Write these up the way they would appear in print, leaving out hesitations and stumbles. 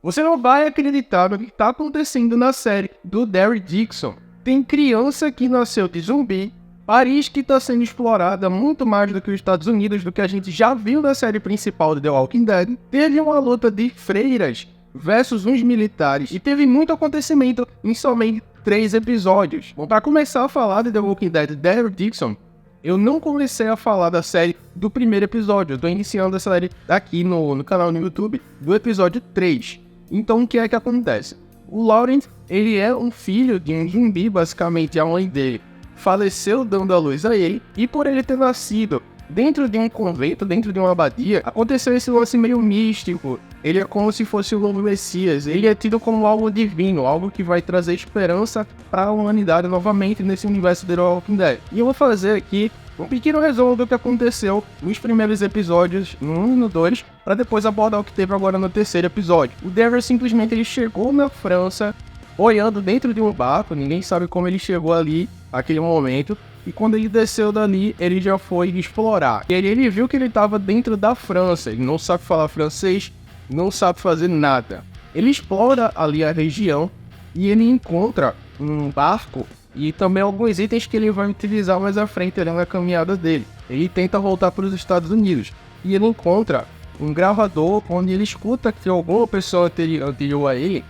Você não vai acreditar no que está acontecendo na série do Daryl Dixon. Tem criança que nasceu de zumbi, Paris que está sendo explorada muito mais do que os Estados Unidos, do que a gente já viu na série principal de The Walking Dead. Teve uma luta de freiras versus uns militares, e teve muito acontecimento em somente 3 episódios. Bom, para começar a falar de The Walking Dead Daryl Dixon, eu não comecei a falar da série do primeiro episódio. Eu tô iniciando a série aqui no canal no YouTube do episódio 3. Então o que é que acontece? O Laurent, ele é um filho de um zumbi, basicamente a mãe dele faleceu dando a luz a ele, e por ele ter nascido dentro de um convento, dentro de uma abadia, aconteceu esse lance meio místico. Ele é como se fosse o novo Messias, ele é tido como algo divino, algo que vai trazer esperança para a humanidade novamente nesse universo de The Walking Dead. E eu vou fazer aqui um pequeno resumo do que aconteceu nos primeiros episódios, no 1 e no 2, para depois abordar o que teve agora no terceiro episódio. O Daryl simplesmente ele chegou na França, boiando dentro de um barco, ninguém sabe como ele chegou ali, naquele momento, e quando ele desceu dali, ele já foi explorar. E ele viu que ele estava dentro da França, ele não sabe falar francês, não sabe fazer nada. Ele explora ali a região e ele encontra um barco e também alguns itens que ele vai utilizar mais à frente ali na caminhada dele. Ele tenta voltar para os Estados Unidos e ele encontra um gravador onde ele escuta que alguma pessoa anterior a ele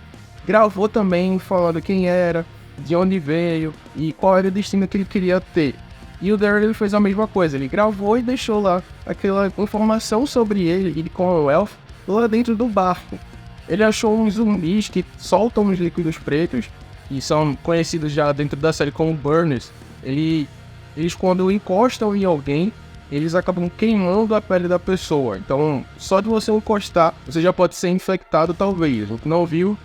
gravou também falando quem era, de onde veio e qual era o destino que ele queria ter. E o Daryl fez a mesma coisa, ele gravou e deixou lá aquela informação sobre ele e Commonwealth lá dentro do barco. Ele achou uns zumbis que soltam uns líquidos pretos, que são conhecidos já dentro da série como burners. Eles quando encostam em alguém, eles acabam queimando a pele da pessoa. Então, só de você encostar, você já pode ser infectado talvez. A gente não viu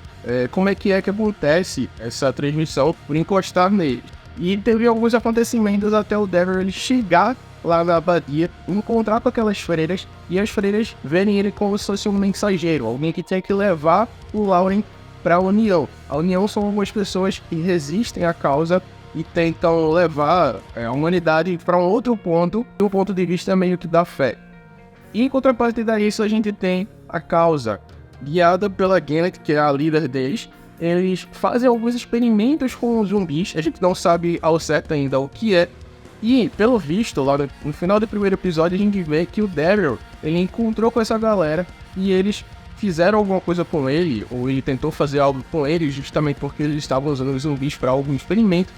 como é que acontece essa transmissão por encostar nele. E teve alguns acontecimentos até o Daryl ele chegar lá na abadia, encontrar com aquelas freiras e as freiras verem ele como se fosse um mensageiro, alguém que tinha que levar o Laurent para a União. A União são algumas pessoas que resistem à causa e tentam levar a humanidade para um outro ponto, do ponto de vista meio que da fé. E em contrapartida disso, a gente tem a causa, guiada pela Gannett, que é a líder deles. Eles fazem alguns experimentos com os zumbis, a gente não sabe ao certo ainda o que é. E, pelo visto, lá no final do primeiro episódio, a gente vê que o Daryl, ele encontrou com essa galera e eles fizeram alguma coisa com ele, ou ele tentou fazer algo com ele, justamente porque eles estavam usando os zumbis para algum experimento.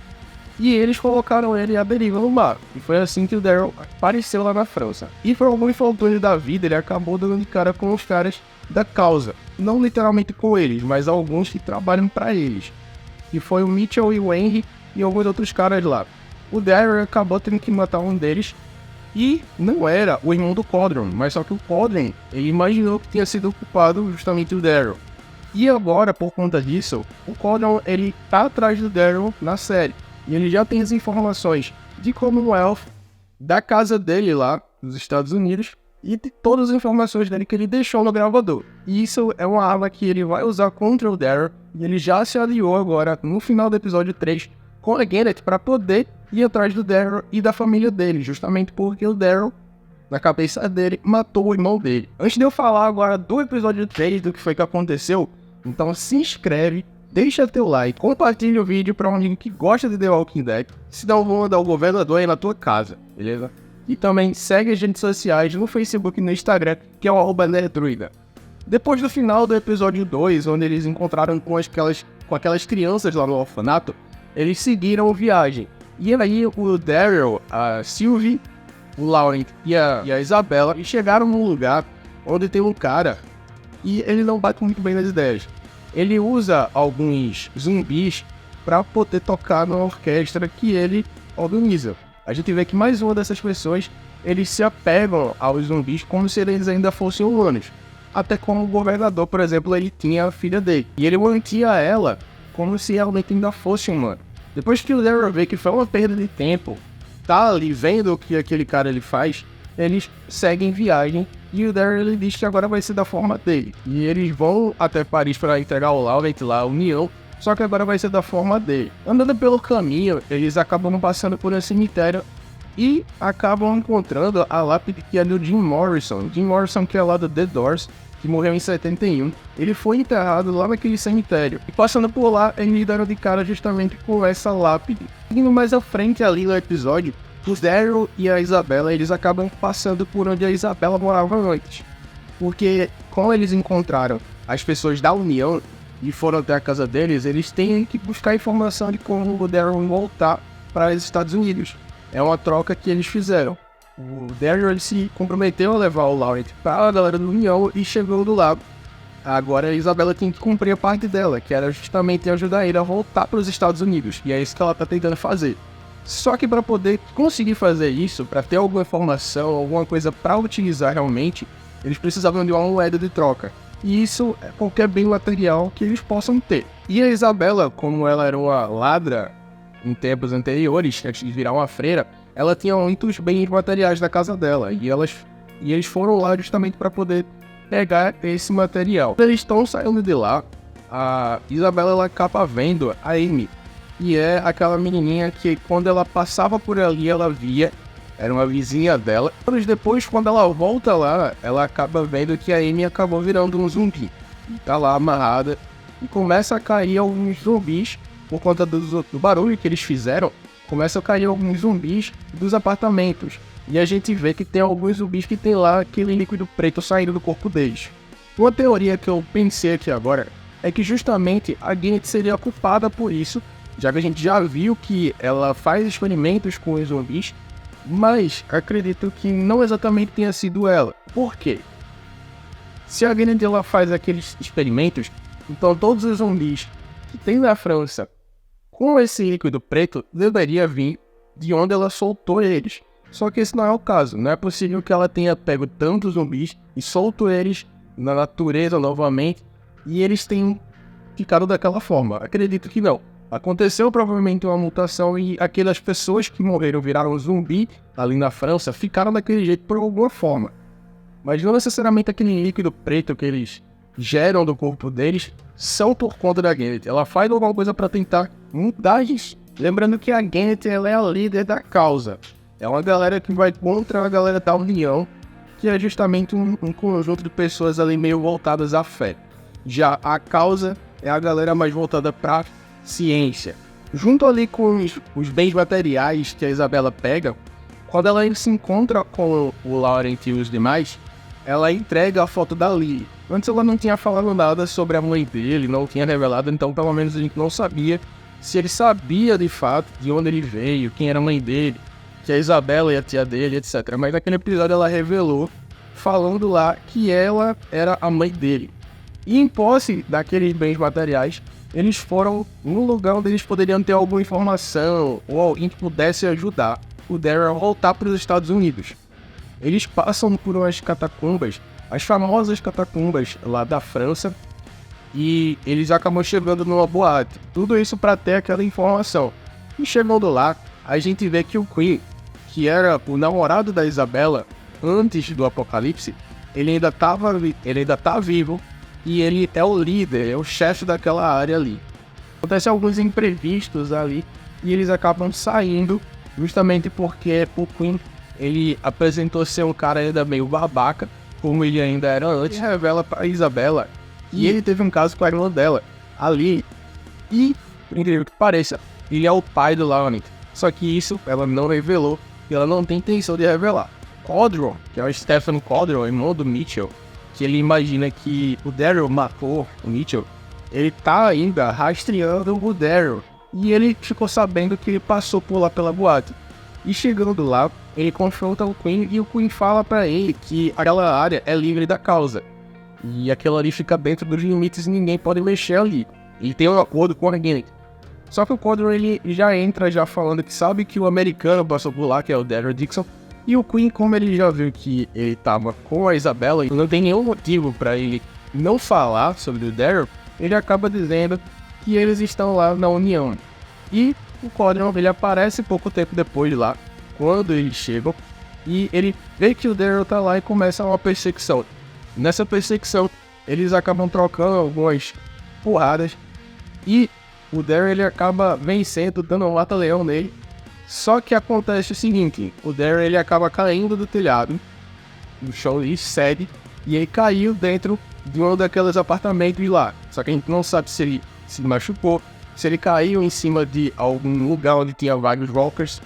E eles colocaram ele à deriva no mar. E foi assim que o Daryl apareceu lá na França. E por algum infortúnio da vida, ele acabou dando de cara com os caras da causa. Não literalmente com eles, mas alguns que trabalham para eles. E foi o Mitchell e o Henry e alguns outros caras lá. O Daryl acabou tendo que matar um deles. E não era o irmão do Codron, mas só que o Codron, ele imaginou que tinha sido culpado justamente o Daryl. E agora, por conta disso, o Codron, ele tá atrás do Daryl na série. E ele já tem as informações de Commonwealth, da casa dele lá, nos Estados Unidos, e de todas as informações dele que ele deixou no gravador. E isso é uma arma que ele vai usar contra o Daryl, e ele já se aliou agora, no final do episódio 3, com a Gannett para poder ir atrás do Daryl e da família dele, justamente porque o Daryl, na cabeça dele, matou o irmão dele. Antes de eu falar agora do episódio 3, do que foi que aconteceu, então se inscreve, deixa teu like, compartilha o vídeo para um amigo que gosta de The Walking Dead, senão eu vou mandar o governador aí na tua casa, beleza? E também segue as redes sociais no Facebook e no Instagram, que é o @nerdruida. Depois do final do episódio 2, onde eles encontraram com aquelas crianças lá no orfanato, eles seguiram viagem. E aí o Daryl, a Sylvie, o Laurent e a Isabella chegaram num lugar onde tem um cara e ele não bate muito bem nas ideias. Ele usa alguns zumbis para poder tocar na orquestra que ele organiza. A gente vê que mais uma dessas pessoas, eles se apegam aos zumbis como se eles ainda fossem humanos. Até como o governador, por exemplo, ele tinha a filha dele. E ele mantinha ela como se realmente ainda fosse humano. Depois que o Daryl vê que foi uma perda de tempo, tá ali vendo o que aquele cara ele faz, eles seguem viagem. E o Daryl ele diz que agora vai ser da forma dele. E eles vão até Paris para entregar o Laurent lá, a União, só que agora vai ser da forma dele. Andando pelo caminho, eles acabam passando por um cemitério e acabam encontrando a lápide que é do Jim Morrison. Jim Morrison, que é lá do The Doors, que morreu em 71, ele foi enterrado lá naquele cemitério. E passando por lá, eles deram de cara justamente com essa lápide. Indo mais à frente ali no episódio, os Daryl e a Isabela, eles acabam passando por onde a Isabela morava antes. Porque, como eles encontraram as pessoas da União e foram até a casa deles, eles têm que buscar informação de como o Daryl voltar para os Estados Unidos. É uma troca que eles fizeram. O Daryl ele se comprometeu a levar o Laurent para a galera da União e chegou do lado. Agora a Isabela tem que cumprir a parte dela, que era justamente ajudar ele a voltar para os Estados Unidos. E é isso que ela está tentando fazer. Só que para poder conseguir fazer isso, para ter alguma informação, alguma coisa para utilizar realmente, eles precisavam de uma moeda de troca. E isso é qualquer bem material que eles possam ter. E a Isabela, como ela era uma ladra em tempos anteriores, antes de virar uma freira, ela tinha muitos bens materiais da casa dela. E eles foram lá justamente para poder pegar esse material. Quando eles estão saindo de lá, a Isabela ela acaba vendo a Amy. E é aquela menininha que quando ela passava por ali ela via. Era uma vizinha dela. Anos depois, quando ela volta lá, ela acaba vendo que a Amy acabou virando um zumbi. E tá lá amarrada. E começa a cair alguns zumbis, por conta do barulho que eles fizeram. Começa a cair alguns zumbis dos apartamentos. E a gente vê que tem alguns zumbis que tem lá aquele líquido preto saindo do corpo deles. Uma teoria que eu pensei aqui agora é que justamente a Gennett seria culpada por isso, já que a gente já viu que ela faz experimentos com os zumbis. Mas acredito que não exatamente tenha sido ela. Por quê? Se a Gennett ela faz aqueles experimentos, então todos os zumbis que tem na França com esse líquido preto deveria vir de onde ela soltou eles. Só que esse não é o caso. Não é possível que ela tenha pego tantos zumbis e solto eles na natureza novamente e eles tenham ficado daquela forma. Acredito que não. Aconteceu provavelmente uma mutação e aquelas pessoas que morreram viraram zumbi ali na França ficaram daquele jeito por alguma forma. Mas não necessariamente aquele líquido preto que eles geram do corpo deles são por conta da Gennett. Ela faz alguma coisa para tentar mudar isso. Lembrando que a Gennett ela é a líder da causa. É uma galera que vai contra a galera da União, que é justamente um conjunto de pessoas ali meio voltadas à fé. Já a causa é a galera mais voltada para ciência. Junto ali com os bens materiais que a Isabela pega, quando ela se encontra com o Laurent e os demais, ela entrega a foto da Lily. Antes ela não tinha falado nada sobre a mãe dele, não tinha revelado, então pelo menos a gente não sabia se ele sabia de fato de onde ele veio, quem era a mãe dele, que a Isabela e a tia dele, etc. Mas naquele episódio ela revelou, falando lá que ela era a mãe dele. E em posse daqueles bens materiais, eles foram no lugar onde eles poderiam ter alguma informação ou alguém que pudesse ajudar o Daryl a voltar para os Estados Unidos. Eles passam por umas catacumbas, as famosas catacumbas lá da França, e eles acabam chegando numa boate. Tudo isso para ter aquela informação. E chegando lá, a gente vê que o Quinn, que era o namorado da Isabela antes do apocalipse, ele ainda tá vivo. E ele é o líder, é o chefe daquela área ali. Acontecem alguns imprevistos ali e eles acabam saindo justamente porque o Quinn ele apresentou ser um cara ainda meio babaca, como ele ainda era antes. E revela pra Isabela que ele teve um caso com a irmã dela ali. E, por incrível que pareça, ele é o pai do Laurent. Só que isso ela não revelou e ela não tem intenção de revelar. Codron, que é o Stephen Codron, irmão do Mitchell, que ele imagina que o Daryl matou o Mitchell, ele tá ainda rastreando o Daryl. E ele ficou sabendo que ele passou por lá pela boate. E chegando lá, ele confronta o Quinn e o Quinn fala pra ele que aquela área é livre da causa. E aquilo ali fica dentro dos limites e ninguém pode mexer ali. Ele tem um acordo com a Gennett. Só que o Codron ele já entra já falando que sabe que o americano passou por lá, que é o Daryl Dixon. E o Quinn, como ele já viu que ele tava com a Isabela, não tem nenhum motivo pra ele não falar sobre o Daryl, ele acaba dizendo que eles estão lá na União. E o Codron, ele aparece pouco tempo depois lá, quando eles chegam, e ele vê que o Daryl tá lá e começa uma perseguição. Nessa perseguição, eles acabam trocando algumas porradas, e o Daryl ele acaba vencendo, dando um mata-leão nele. Só que acontece o seguinte, o Daryl ele acaba caindo do telhado, no chão e cede, e ele caiu dentro de um daqueles apartamentos lá. Só que a gente não sabe se ele se machucou, se ele caiu em cima de algum lugar onde tinha vários walkers.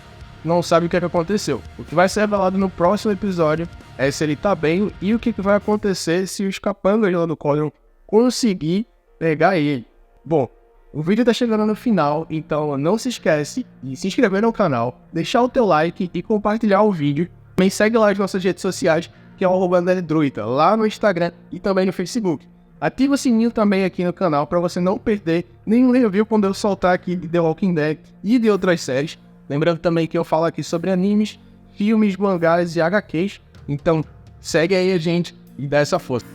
Não sabe o que aconteceu. O que vai ser revelado no próximo episódio é se ele tá bem e o que vai acontecer se os capangas lá do Cauldron conseguir pegar ele. Bom, o vídeo tá chegando no final, então não se esquece de se inscrever no canal, deixar o teu like e compartilhar o vídeo. Também segue lá as nossas redes sociais, que é o @nerdruida, lá no Instagram e também no Facebook. Ativa o sininho também aqui no canal para você não perder nenhum review quando eu soltar aqui de The Walking Dead e de outras séries. Lembrando também que eu falo aqui sobre animes, filmes, mangás e HQs. Então segue aí a gente e dá essa força.